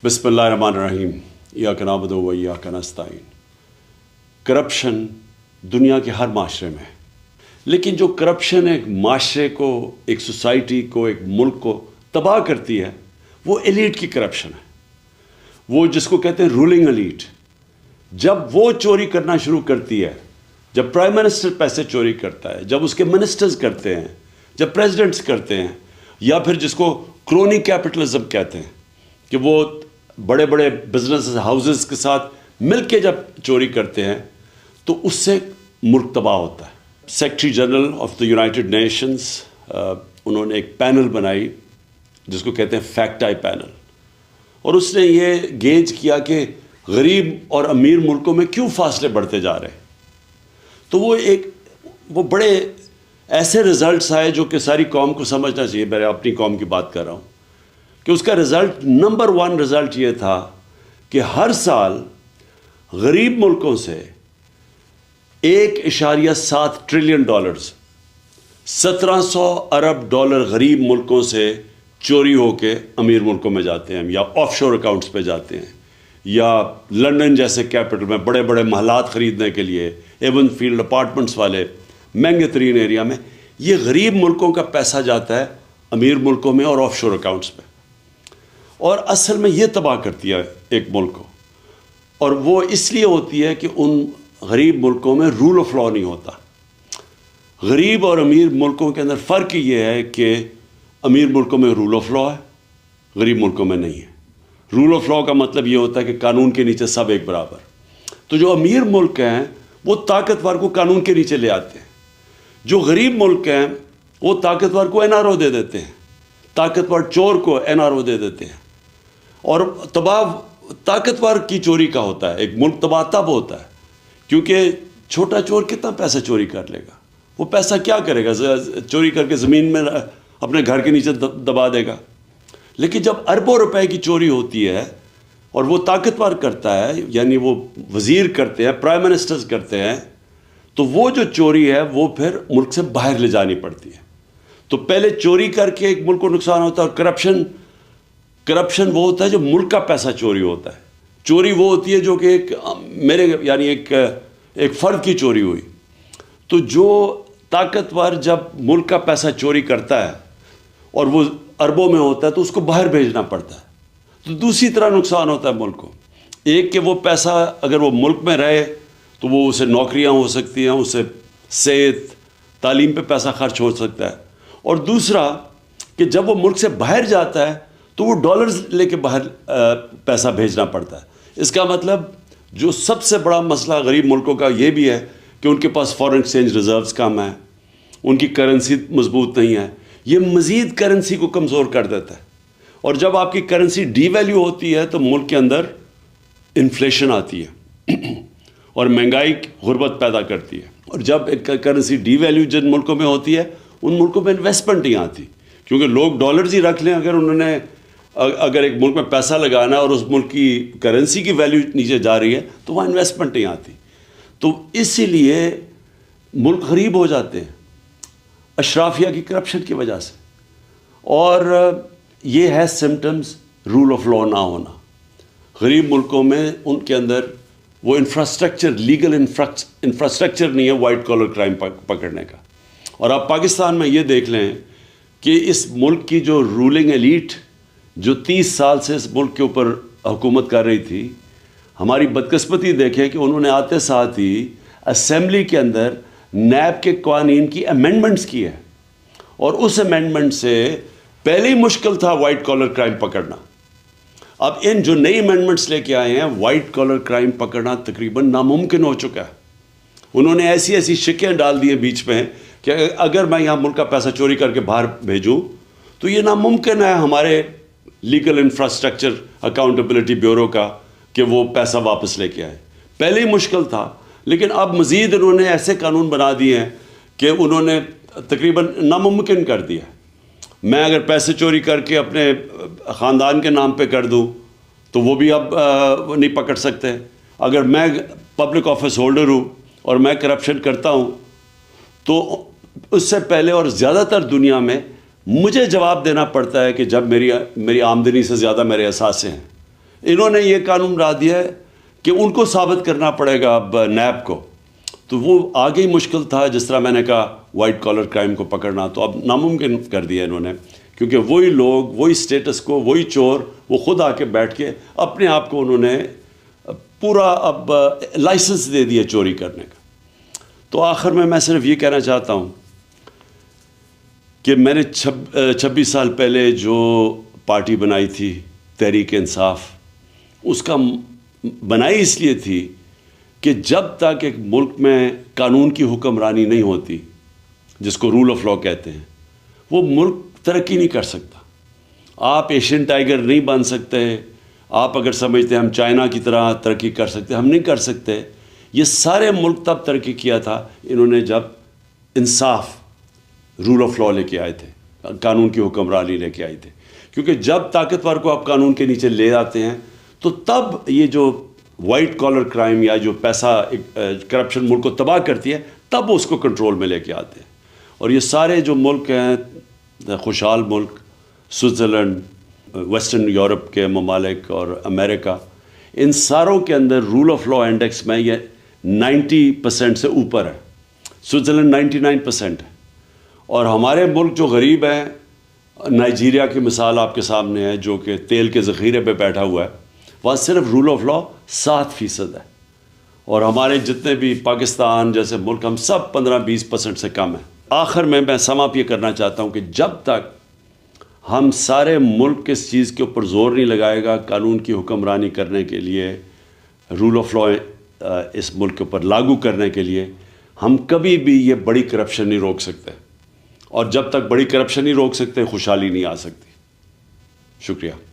بسم اللہ الرحمن الرحیم ایاک نعبد و ایاک نستعین۔ کرپشن دنیا کے ہر معاشرے میں ہے، لیکن جو کرپشن ایک معاشرے کو، ایک سوسائٹی کو، ایک ملک کو تباہ کرتی ہے وہ ایلیٹ کی کرپشن ہے، وہ جس کو کہتے ہیں رولنگ ایلیٹ۔ جب وہ چوری کرنا شروع کرتی ہے، جب پرائم منسٹر پیسے چوری کرتا ہے، جب اس کے منسٹرز کرتے ہیں، جب پریزیڈنٹس کرتے ہیں، یا پھر جس کو کرونی کیپٹلزم کہتے ہیں کہ وہ بڑے بڑے بزنس ہاؤسز کے ساتھ مل کے جب چوری کرتے ہیں تو اس سے ملک تباہ ہوتا ہے۔ Secretary general of the United nations انہوں نے ایک پینل بنائی جس کو کہتے ہیں فیکٹ آئی پینل، اور اس نے یہ گیج کیا کہ غریب اور امیر ملکوں میں کیوں فاصلے بڑھتے جا رہے ہیں۔ تو وہ بڑے ایسے رزلٹس آئے جو کہ ساری قوم کو سمجھنا چاہیے۔ میں اپنی قوم کی بات کر رہا ہوں کہ اس کا رزلٹ نمبر 1 رزلٹ یہ تھا کہ ہر سال غریب ملکوں سے $1.7 ٹریلین 1700 ارب ڈالر غریب ملکوں سے چوری ہو کے امیر ملکوں میں جاتے ہیں، یا آف شور اکاؤنٹس پہ جاتے ہیں، یا لنڈن جیسے کیپٹل میں بڑے بڑے محلات خریدنے کے لیے، ایون فیلڈ اپارٹمنٹس والے مہنگے ترین ایریا میں یہ غریب ملکوں کا پیسہ جاتا ہے امیر ملکوں میں اور آف شور اکاؤنٹس پہ، اور اصل میں یہ تباہ کرتی ہے ایک ملک کو۔ اور وہ اس لیے ہوتی ہے کہ ان غریب ملکوں میں رول آف لا نہیں ہوتا۔ غریب اور امیر ملکوں کے اندر فرق یہ ہے کہ امیر ملکوں میں رول آف لا ہے، غریب ملکوں میں نہیں ہے۔ رول آف لا کا مطلب یہ ہوتا ہے کہ قانون کے نیچے سب ایک برابر۔ تو جو امیر ملک ہیں وہ طاقتور کو قانون کے نیچے لے آتے ہیں، جو غریب ملک ہیں وہ طاقتور کو این آر او دے دیتے ہیں، طاقتور چور کو این آر او دے دیتے ہیں۔ اور طاقتور کی چوری کا ہوتا ہے، ایک ملک تباہ تب ہوتا ہے کیونکہ چھوٹا چور کتنا پیسہ چوری کر لے گا، وہ پیسہ کیا کرے گا؟ چوری کر کے زمین میں اپنے گھر کے نیچے دبا دے گا۔ لیکن جب اربوں روپے کی چوری ہوتی ہے اور وہ طاقتور کرتا ہے، یعنی وہ وزیر کرتے ہیں، پرائم منسٹرز کرتے ہیں، تو وہ جو چوری ہے وہ پھر ملک سے باہر لے جانی پڑتی ہے۔ تو پہلے چوری کر کے ایک ملک کو نقصان ہوتا ہے، اور کرپشن وہ ہوتا ہے جو ملک کا پیسہ چوری ہوتا ہے۔ چوری وہ ہوتی ہے جو کہ ایک فرد کی چوری ہوئی۔ تو جو طاقتور جب ملک کا پیسہ چوری کرتا ہے اور وہ اربوں میں ہوتا ہے تو اس کو باہر بھیجنا پڑتا ہے، تو دوسری طرح نقصان ہوتا ہے ملک کو۔ ایک کہ وہ پیسہ اگر وہ ملک میں رہے تو وہ اسے نوکریاں ہو سکتی ہیں، اسے صحت تعلیم پہ پیسہ خرچ ہو سکتا ہے، اور دوسرا کہ جب وہ ملک سے باہر جاتا ہے تو وہ ڈالرز لے کے باہر پیسہ بھیجنا پڑتا ہے۔ اس کا مطلب جو سب سے بڑا مسئلہ غریب ملکوں کا یہ بھی ہے کہ ان کے پاس فارن ایکسچینج ریزروز کم ہیں، ان کی کرنسی مضبوط نہیں ہے، یہ مزید کرنسی کو کمزور کر دیتا ہے۔ اور جب آپ کی کرنسی ڈی ویلیو ہوتی ہے تو ملک کے اندر انفلیشن آتی ہے اور مہنگائی غربت پیدا کرتی ہے۔ اور جب کرنسی ڈی ویلیو جن ملکوں میں ہوتی ہے ان ملکوں میں انویسٹمنٹ نہیں آتی، کیونکہ لوگ ڈالرز ہی رکھ لیں اگر ایک ملک میں پیسہ لگانا اور اس ملک کی کرنسی کی ویلیو نیچے جا رہی ہے تو وہاں انویسٹمنٹ نہیں آتی۔ تو اسی لیے ملک غریب ہو جاتے ہیں اشرافیہ کی کرپشن کی وجہ سے، اور یہ ہے سمٹمز رول آف لا نہ ہونا۔ غریب ملکوں میں ان کے اندر وہ لیگل انفراسٹرکچر نہیں ہے وائٹ کالر کرائم پکڑنے کا۔ اور آپ پاکستان میں یہ دیکھ لیں کہ اس ملک کی جو رولنگ ایلیٹ جو 30 سال سے اس ملک کے اوپر حکومت کر رہی تھی، ہماری بدقسمتی دیکھیں کہ انہوں نے آتے ساتھ ہی اسمبلی کے اندر نیب کے قوانین کی امینڈمنٹس کی ہے، اور اس امینڈمنٹ سے پہلے ہی مشکل تھا وائٹ کالر کرائم پکڑنا۔ اب ان جو نئی امینڈمنٹس لے کے آئے ہیں وائٹ کالر کرائم پکڑنا تقریباً ناممکن ہو چکا ہے۔ انہوں نے ایسی شکیں ڈال دی ہیں بیچ میں کہ اگر میں یہاں ملک کا پیسہ چوری کر کے باہر بھیجوں تو یہ ناممکن ہے ہمارے لیگل انفراسٹرکچر اکاؤنٹیبلٹی بیورو کا کہ وہ پیسہ واپس لے کے آئے۔ پہلے ہی مشکل تھا، لیکن اب مزید انہوں نے ایسے قانون بنا دیے ہیں کہ انہوں نے تقریباً ناممکن کر دیا۔ میں اگر پیسے چوری کر کے اپنے خاندان کے نام پہ کر دوں تو وہ بھی اب نہیں پکڑ سکتے۔ اگر میں پبلک آفس ہولڈر ہوں اور میں کرپشن کرتا ہوں تو اس سے پہلے اور زیادہ تر دنیا میں مجھے جواب دینا پڑتا ہے کہ جب میری آمدنی سے زیادہ میرے اثاثے ہیں، انہوں نے یہ قانون بنا دیا ہے کہ ان کو ثابت کرنا پڑے گا اب نیب کو، تو وہ آگے ہی مشکل تھا. جس طرح میں نے کہا وائٹ کالر کرائم کو پکڑنا، تو اب ناممکن کر دیا انہوں نے، کیونکہ وہی لوگ، وہی سٹیٹس کو، وہی چور، وہ خود آ کے بیٹھ کے اپنے آپ کو انہوں نے پورا اب لائسنس دے دیا چوری کرنے کا. تو آخر میں صرف یہ کہنا چاہتا ہوں کہ میں نے 26 سال پہلے جو پارٹی بنائی تھی تحریک انصاف، اس کا بنائی اس لیے تھی کہ جب تک ایک ملک میں قانون کی حکمرانی نہیں ہوتی، جس کو رول آف لا کہتے ہیں، وہ ملک ترقی نہیں کر سکتا. آپ ایشین ٹائیگر نہیں بن سکتے. آپ اگر سمجھتے ہیں ہم چائنا کی طرح ترقی کر سکتے، ہم نہیں کر سکتے. یہ سارے ملک تب ترقی کیا تھا انہوں نے جب انصاف، رول آف لا لے کے آئے تھے، قانون کی حکمرانی لے کے آئے تھے. کیونکہ جب طاقتور کو آپ قانون کے نیچے لے آتے ہیں تو تب یہ جو وائٹ کالر کرائم یا جو پیسہ کرپشن ملک کو تباہ کرتی ہے، تب اس کو کنٹرول میں لے کے آتے ہیں. اور یہ سارے جو ملک ہیں، خوشحال ملک، سوئٹزرلینڈ، ویسٹرن یورپ کے ممالک اور امریکہ، ان ساروں کے اندر رول آف لا انڈیکس میں یہ 90% سے اوپر ہے. سوئٹزرلینڈ 99% ہے. اور ہمارے ملک جو غریب ہیں، نائجیریا کی مثال آپ کے سامنے ہے، جو کہ تیل کے ذخیرے پہ بیٹھا ہوا ہے، وہاں صرف رول آف لا 7% ہے. اور ہمارے جتنے بھی پاکستان جیسے ملک، ہم سب 15-20% سے کم ہیں. آخر میں سم اپ یہ کرنا چاہتا ہوں کہ جب تک ہم سارے ملک کس چیز کے اوپر زور نہیں لگائے گا قانون کی حکمرانی کرنے کے لیے، رول آف لا اس ملک کے اوپر لاگو کرنے کے لیے، ہم کبھی بھی یہ بڑی کرپشن نہیں روک سکتے. اور جب تک بڑی کرپشن نہیں روک سکتے، خوشحالی نہیں آ سکتی. شکریہ.